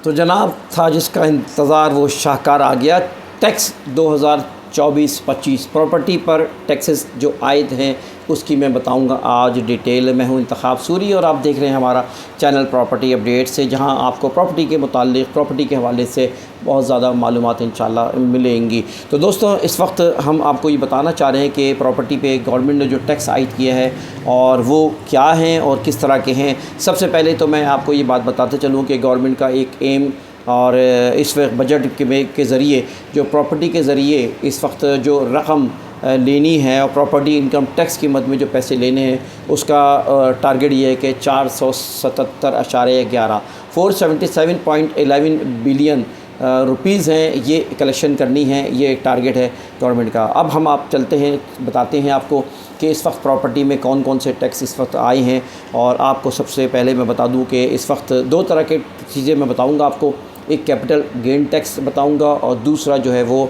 तो जनाब था जिसका इंतज़ार वो शाहकार आ गया। टैक्स 2024-25 प्रॉपर्टी पर टैक्सेस जो आयद हैं उसकी मैं बताऊंगा आज डिटेल। मैं हूं इंतखाब सूरी और आप देख रहे हैं हमारा चैनल प्रॉपर्टी अपडेट से, जहां आपको प्रॉपर्टी के मुताल्लिक़ प्रॉपर्टी के हवाले से बहुत ज़्यादा मालूमात इंशाल्लाह मिलेंगी। तो दोस्तों, इस वक्त हम आपको ये बताना चाह रहे हैं कि प्रॉपर्टी पे गवर्नमेंट ने जो टैक्स आयद किया है और वो क्या हैं और किस तरह के हैं। सबसे पहले तो मैं आपको ये बात बताते चलूँ कि गवर्नमेंट का एक एम और इस वक्त बजट के ज़रिए जो प्रॉपर्टी के ज़रिए इस वक्त जो रकम लेनी है और प्रॉपर्टी इनकम टैक्स की मद में जो पैसे लेने हैं उसका टारगेट ये है कि 477.11 477.11 बिलियन रुपीज़ हैं, ये कलेक्शन करनी है। ये टारगेट है गवर्नमेंट का। अब हम आप चलते हैं, बताते हैं आपको कि इस वक्त प्रॉपर्टी में कौन कौन से टैक्स इस वक्त आए हैं। और आपको सबसे पहले मैं बता दूं कि इस वक्त दो तरह के चीज़ें मैं बताऊंगा आपको। एक कैपिटल गेन टैक्स बताऊंगा और दूसरा जो है वो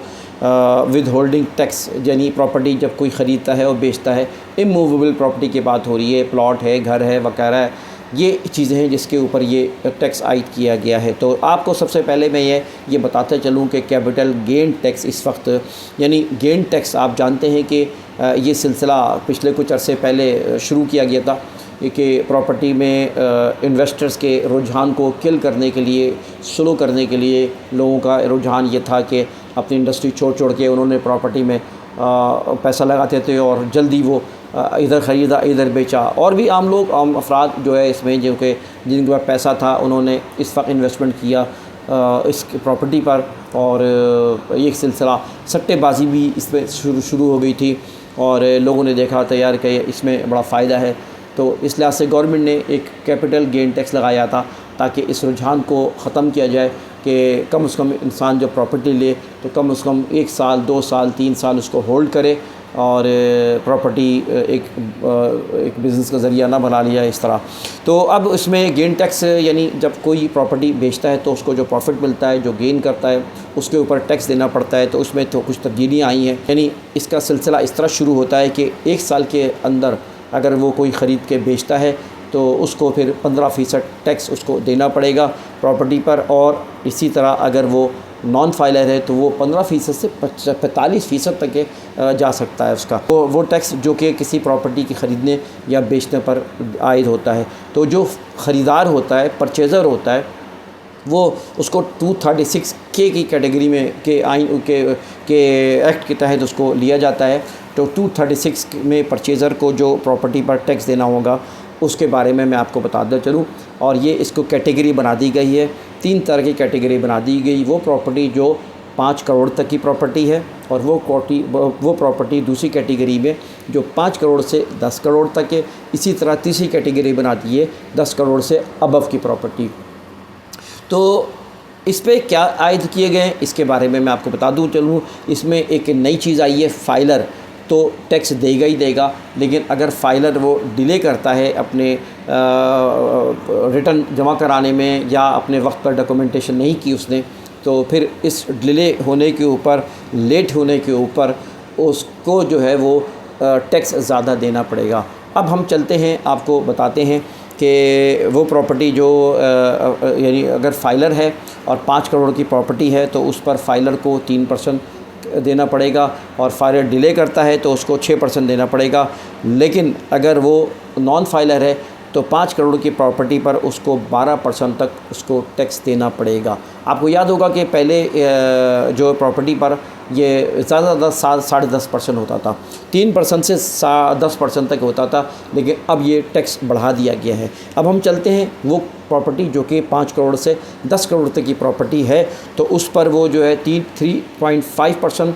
विद होल्डिंग टैक्स, यानी प्रॉपर्टी जब कोई ख़रीदता है और बेचता है, इमूवेबल प्रॉपर्टी की बात हो रही है, प्लॉट है, घर है वगैरह है, ये चीज़ें हैं जिसके ऊपर ये टैक्स आयद किया गया है। तो आपको सबसे पहले मैं ये बताते चलूँ कि कैपिटल गेन टैक्स इस वक्त, यानी गेन टैक्स, आप जानते हैं कि ये सिलसिला पिछले कुछ अरसे पहले शुरू किया गया था कि प्रॉपर्टी में इन्वेस्टर्स के रुझान को किल करने के लिए, स्लो करने के लिए लोगों का रुझान ये था कि अपनी इंडस्ट्री छोड़ के उन्होंने प्रॉपर्टी में पैसा लगाते थे और जल्दी वो इधर ख़रीदा इधर बेचा। और भी आम लोग, आम अफराद जो है इसमें, जो कि जिनके पास पैसा था, उन्होंने इस वक्त इन्वेस्टमेंट किया इस प्रॉपर्टी पर और ये सिलसिला सट्टेबाजी भी इसमें शुरू हो गई थी और लोगों ने देखा था यार कि इसमें बड़ा फ़ायदा है। तो इस लिहाज से गवर्नमेंट ने एक कैपिटल गेन टैक्स लगाया था ताकि इस रुझान को ख़त्म किया जाए कि कम से कम इंसान जब प्रॉपर्टी ले तो कम से कम 1 साल 2 साल 3 साल उसको होल्ड करे और प्रॉपर्टी एक बिज़नेस का ज़रिया ना बना लिया इस तरह। तो अब इसमें गेन टैक्स, यानी जब कोई प्रॉपर्टी बेचता है तो उसको जो प्रॉफिट मिलता है, जो गेन करता है, उसके ऊपर टैक्स देना पड़ता है। तो उसमें तो कुछ तब्दीलियाँ आई हैं, यानी इसका सिलसिला इस तरह शुरू होता है कि 1 साल के अंदर अगर वो कोई ख़रीद के बेचता है तो उसको फिर 15% टैक्स उसको देना पड़ेगा प्रॉपर्टी पर। और इसी तरह अगर वो नॉन फाइलर है तो वो 15% से 45% तक के जा सकता है उसका वो टैक्स, जो कि किसी प्रॉपर्टी के ख़रीदने या बेचने पर आयद होता है। तो जो ख़रीदार होता है, परचेज़र होता है, वो उसको 236 की कैटेगरी में के आइन के एक्ट के तहत उसको लिया जाता है। तो 236 में परचेज़र को जो प्रॉपर्टी पर टैक्स देना होगा उसके बारे में मैं आपको बताता चलूँ। और ये इसको कैटेगरी बना दी गई है, 3 तरह की कैटेगरी बना दी गई। वो प्रॉपर्टी जो 5 करोड़ तक की प्रॉपर्टी है और वो प्रॉपर्टी दूसरी कैटेगरी में जो 5 करोड़ से 10 करोड़ तक है। इसी तरह तीसरी कैटेगरी बना दी है 10 करोड़ से अबव की प्रॉपर्टी। तो इस पे क्या आयद किए गए हैं इसके बारे में मैं आपको बता दूँ चलूँ। इसमें एक नई चीज़ आई है, फाइलर तो टैक्स देगा ही देगा, लेकिन अगर फाइलर वो डिले करता है अपने रिटर्न जमा कराने में या अपने वक्त पर डॉक्यूमेंटेशन नहीं की उसने, तो फिर इस डिले होने के ऊपर, लेट होने के ऊपर उसको जो है वो टैक्स ज़्यादा देना पड़ेगा। अब हम चलते हैं, आपको बताते हैं कि वो प्रॉपर्टी जो यानी अगर फाइलर है और 5 करोड़ की प्रॉपर्टी है तो उस पर फाइलर को 3% देना पड़ेगा और फाइलर डिले करता है तो उसको 6% देना पड़ेगा। लेकिन अगर वो नॉन फाइलर है तो 5 करोड़ की प्रॉपर्टी पर उसको 12% तक उसको टैक्स देना पड़ेगा। आपको याद होगा कि पहले जो प्रॉपर्टी पर ये ज़्यादा 10.5% होता था, 3% से 10% तक होता था, लेकिन अब ये टैक्स बढ़ा दिया गया है। अब हम चलते हैं वो प्रॉपर्टी जो कि 5 करोड़ से 10 करोड़ तक की प्रॉपर्टी है, तो उस पर वो जो है 3.5%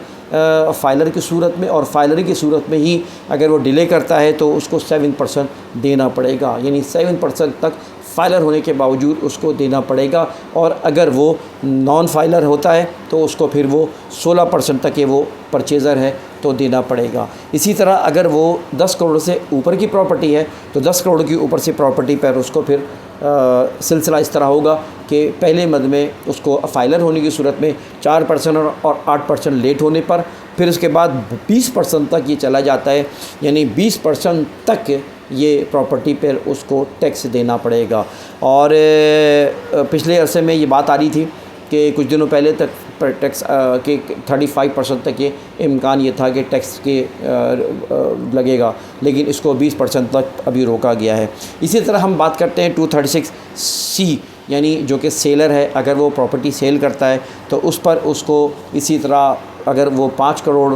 फाइलर की सूरत में, और फाइलर की सूरत में ही अगर वो डिले करता है तो उसको 7% देना पड़ेगा, यानी 7% तक फाइलर होने के बावजूद उसको देना पड़ेगा। और अगर वो नॉन फाइलर होता है तो उसको फिर वो 16% तक के वो परचेज़र है तो देना पड़ेगा। इसी तरह अगर वो 10 करोड़ से ऊपर की प्रॉपर्टी है तो 10 करोड़ की ऊपर से प्रॉपर्टी पर उसको फिर सिलसिला इस तरह होगा कि पहले मद में उसको फाइलर होने की सूरत में 4% और 8% लेट होने पर फिर उसके बाद 20% तक ये चला जाता है, यानी 20% तक ये प्रॉपर्टी पर उसको टैक्स देना पड़ेगा। और पिछले अरसे में ये बात आ रही थी कि कुछ दिनों पहले तक टैक्स के 35% तक ये इम्कान ये था कि टैक्स के लगेगा, लेकिन इसको 20% तक अभी रोका गया है। इसी तरह हम बात करते हैं 236C, यानी जो कि सेलर है, अगर वो प्रॉपर्टी सेल करता है तो उस पर उसको इसी तरह अगर वो 5 करोड़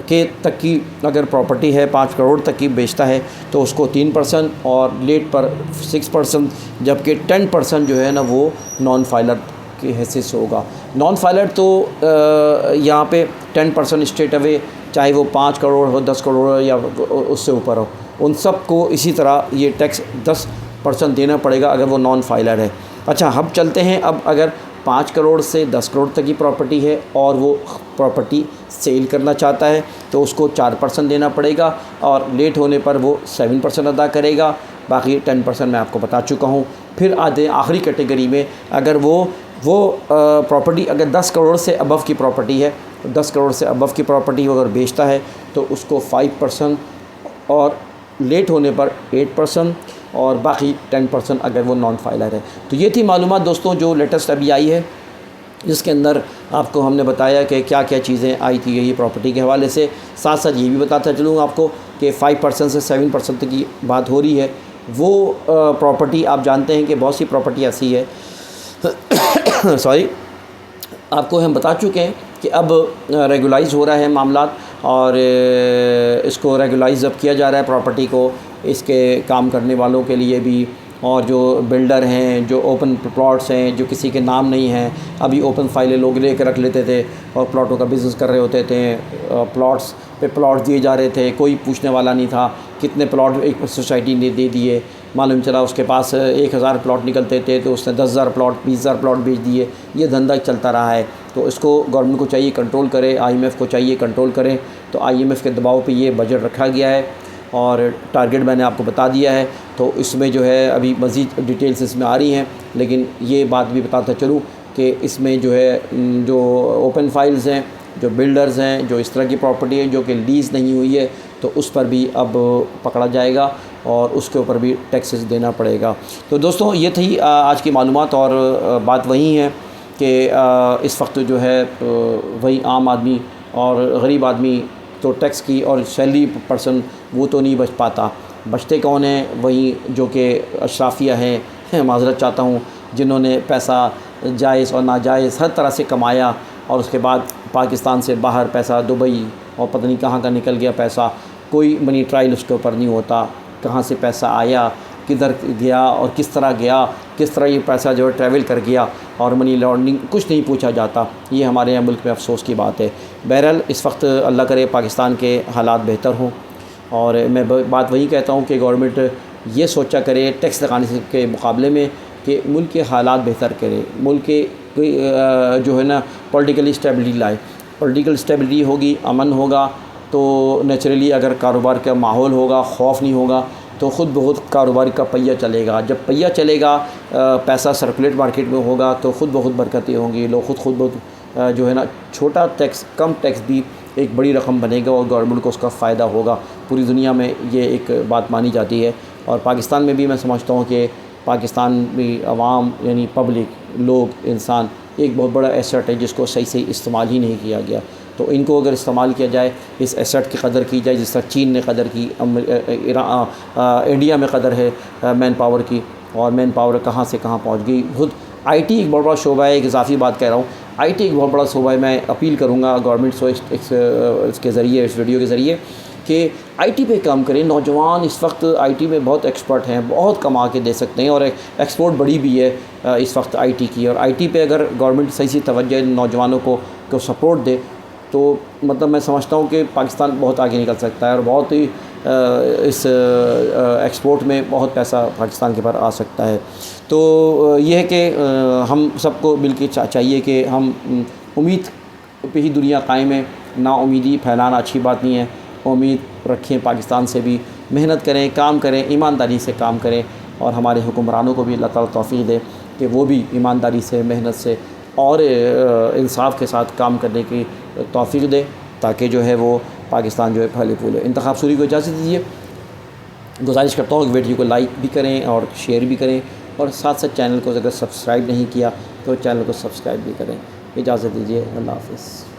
के तक की अगर प्रॉपर्टी है, 5 करोड़ तक की बेचता है तो उसको 3% और लेट पर 6%, जबकि 10% जो है ना वो नॉन फाइलर की हैसियत से होगा। नॉन फाइलर तो यहाँ पे 10% स्ट्रेट अवे, चाहे वो 5 करोड़ हो, 10 करोड़ हो या उससे ऊपर हो, उन सब को इसी तरह ये टैक्स 10% देना पड़ेगा अगर वो नॉन फाइलर है। अच्छा, हम चलते हैं अब अगर 5 करोड़ से 10 करोड़ तक की प्रॉपर्टी है और वो प्रॉपर्टी सेल करना चाहता है तो उसको 4% देना पड़ेगा और लेट होने पर वो 7% अदा करेगा, बाकी 10% मैं आपको बता चुका हूँ। फिर आते हैं आखिरी कैटेगरी में, अगर वो प्रॉपर्टी अगर 10 करोड़ से अबव की प्रॉपर्टी है, 10 करोड़ से अबव की प्रॉपर्टी अगर बेचता है तो उसको 5% और लेट होने पर 8% और बाकी 10% अगर वो नॉन फाइलर है। तो ये थी मालूमात दोस्तों जो लेटेस्ट अभी आई है, जिसके अंदर आपको हमने बताया कि क्या क्या चीज़ें आई थी ये प्रॉपर्टी के हवाले से। साथ साथ ये भी बताता चलूँ आपको कि 5% से 7% तक की बात हो रही है। वो प्रॉपर्टी आप जानते हैं कि बहुत सी प्रॉपर्टी ऐसी है सॉरी, आपको हम बता चुके हैं कि अब रेगुलाइज हो रहा है मामलात और इसको रेगुलाइज अब किया जा रहा है प्रॉपर्टी को, इसके काम करने वालों के लिए भी, और जो बिल्डर हैं, जो ओपन प्लॉट्स हैं जो किसी के नाम नहीं हैं, अभी ओपन फाइलें लोग ले कर रख लेते थे और प्लॉटों का बिज़नेस कर रहे होते थे, प्लॉट्स पे प्लॉट दिए जा रहे थे, कोई पूछने वाला नहीं था। कितने प्लॉट एक सोसाइटी ने दे दिए, मालूम चला उसके पास 1000 प्लॉट निकलते थे तो उसने 10,000 प्लॉट 20,000 प्लॉट बेच दिए। ये धंधा चलता रहा है, तो इसको गवर्नमेंट को चाहिए कंट्रोल करे, IMF को चाहिए कंट्रोल करें। तो IMF के दबाव पे ये बजट रखा गया है और टारगेट मैंने आपको बता दिया है। तो इसमें जो है अभी मज़ीद डिटेल्स इसमें आ रही हैं, लेकिन ये बात भी बताता चलूँ कि इसमें जो है जो ओपन फाइल्स हैं, जो बिल्डर्स हैं, जो इस तरह की प्रॉपर्टी है जो कि लीज़ नहीं हुई है, तो उस पर भी अब पकड़ा जाएगा और उसके ऊपर भी टैक्सेस देना पड़ेगा। तो दोस्तों ये थी आज की मालूमात, और बात वही है कि इस वक्त जो है वही आम आदमी और गरीब आदमी तो टैक्स की और सैलरी पर्सन वो तो नहीं बच पाता। बचते कौन हैं? वही जो कि अशराफिया हैं, माज़रत चाहता हूँ, जिन्होंने पैसा जायज़ और नाजायज़ हर तरह से कमाया और उसके बाद पाकिस्तान से बाहर पैसा दुबई और पता नहीं कहाँ का निकल गया पैसा, कोई मनी ट्रायल उसके ऊपर नहीं होता, कहाँ से पैसा आया, किधर गया और किस तरह गया, किस तरह ये पैसा जो है ट्रैवल कर गया, और मनी लॉन्ड्रिंग कुछ नहीं पूछा जाता। ये हमारे यहाँ मुल्क में अफसोस की बात है। बहरहाल इस वक्त अल्लाह करे पाकिस्तान के हालात बेहतर हों, और मैं बात वही कहता हूँ कि गवर्नमेंट ये सोचा करे टैक्स लगाने के मुकाबले में कि मुल्क के हालात बेहतर करे, मुल्क के जो है ना पॉलिटिकल स्टेबिलिटी लाए। पॉलिटिकल स्टेबिलिटी होगी, अमन होगा, तो नेचुरली अगर कारोबार का माहौल होगा, खौफ नहीं होगा, तो ख़ुद बहुत कारोबार का पहिया चलेगा। जब पहिया चलेगा, पैसा सर्कुलेट मार्केट में होगा, तो ख़ुद बहुत बरकतें होंगी। लोग खुद बहुत जो है ना छोटा टैक्स, कम टैक्स भी एक बड़ी रकम बनेगा और गवर्नमेंट को उसका फ़ायदा होगा। पूरी दुनिया में ये एक बात मानी जाती है, और पाकिस्तान में भी मैं समझता हूँ कि पाकिस्तान में आवाम यानी पब्लिक, लोग, इंसान एक बहुत बड़ा एसेट है जिसको सही से इस्तेमाल ही नहीं किया गया। तो इनको अगर इस्तेमाल किया जाए, इस एसेट की कदर की जाए जिस तरह चीन ने कदर की, इंडिया में कदर है मैन पावर की, और मैन पावर कहाँ से कहाँ पहुँच गई। खुद IT एक बहुत बड़ा शोबा है, एक इजाफी बात कह रहा हूँ, IT एक बहुत बड़ा शोबा है। मैं अपील करूँगा गवर्नमेंट से इसके ज़रिए, इस वीडियो के ज़रिए, कि IT पे काम करें। नौजवान इस वक्त IT में बहुत एक्सपर्ट हैं, बहुत कमा के दे सकते हैं, और एक्सपोर्ट बड़ी भी है इस वक्त IT की। और IT पे अगर गवर्नमेंट सही सी तवज्जो नौजवानों को सपोर्ट दे, तो मतलब मैं समझता हूँ कि पाकिस्तान बहुत आगे निकल सकता है और बहुत ही इस एक्सपोर्ट में बहुत पैसा पाकिस्तान के पास आ सकता है। तो ये है कि हम सबको मिलके चाहिए कि हम उम्मीद पे ही दुनिया कायम है, नाउमीदी फैलाना अच्छी बात नहीं है। उम्मीद रखें पाकिस्तान से भी, मेहनत करें, काम करें, ईमानदारी से काम करें, और हमारे हुक्मरानों को भी अल्लाह ताला तौफीक दे कि वो भी ईमानदारी से, मेहनत से और इंसाफ के साथ काम करने की तौफीक दे, ताकि जो है वो पाकिस्तान जो है फले फूले। इंतखाब सूरी को इजाज़त दीजिए। गुजारिश करता हूँ कि वीडियो को लाइक भी करें और शेयर भी करें, और साथ साथ चैनल को अगर सब्सक्राइब नहीं किया तो चैनल को सब्सक्राइब भी करें। इजाज़त दीजिए, अल्लाह हाफ़िज़।